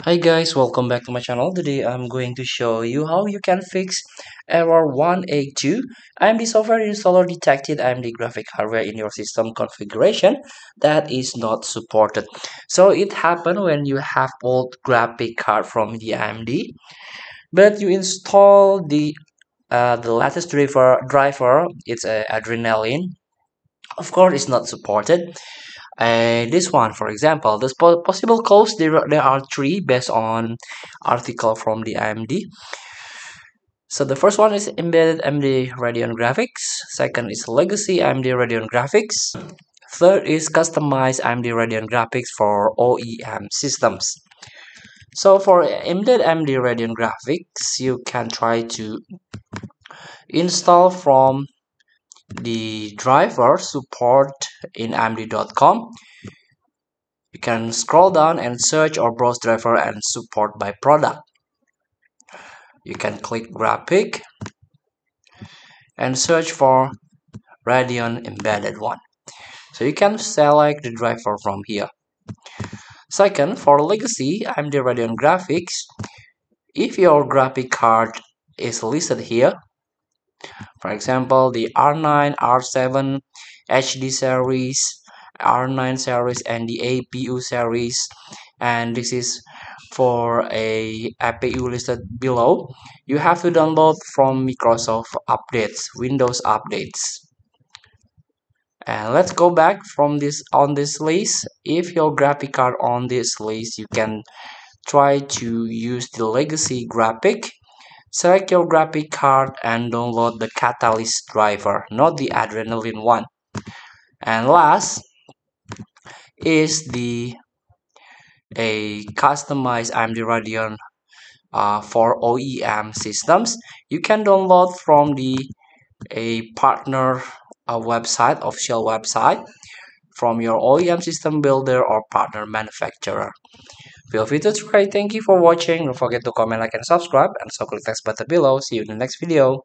Hi guys, welcome back to my channel. Today I'm going to show you how you can fix error 182. AMD software installer detected AMD graphic hardware in your system configuration that is not supported. So it happened when you have old graphic card from the AMD, but you install the latest driver. It's a adrenaline. Of course, it's not supported. This one, for example, the possible cause there are three based on article from the AMD. So the first one is embedded AMD Radeon graphics. Second is legacy AMD Radeon graphics. Third is customized AMD Radeon graphics for OEM systems. So for embedded AMD Radeon graphics, you can try to install from the driver support in amd.com. You can scroll down and search or browse driver and support by product. You can click graphic and search for Radeon embedded one. So you can select the driver from here. Second, for legacy AMD Radeon graphics, if your graphic card is listed here, for example, the R9, R7, HD series, R9 series, and the APU series, and this is for a APU listed below, you have to download from Microsoft updates, Windows updates. And let's go back from this on this list. If your graphic card on this list, you can try to use the legacy graphic. Select your graphic card and download the Catalyst driver, not the Adrenaline one. And last is the a customized AMD Radeon for OEM systems. You can download from the a partner website, official website, from your OEM system builder or partner manufacturer. Feel free to try. Thank you for watching. Don't forget to comment, like, and subscribe. And so click text button below. See you in the next video.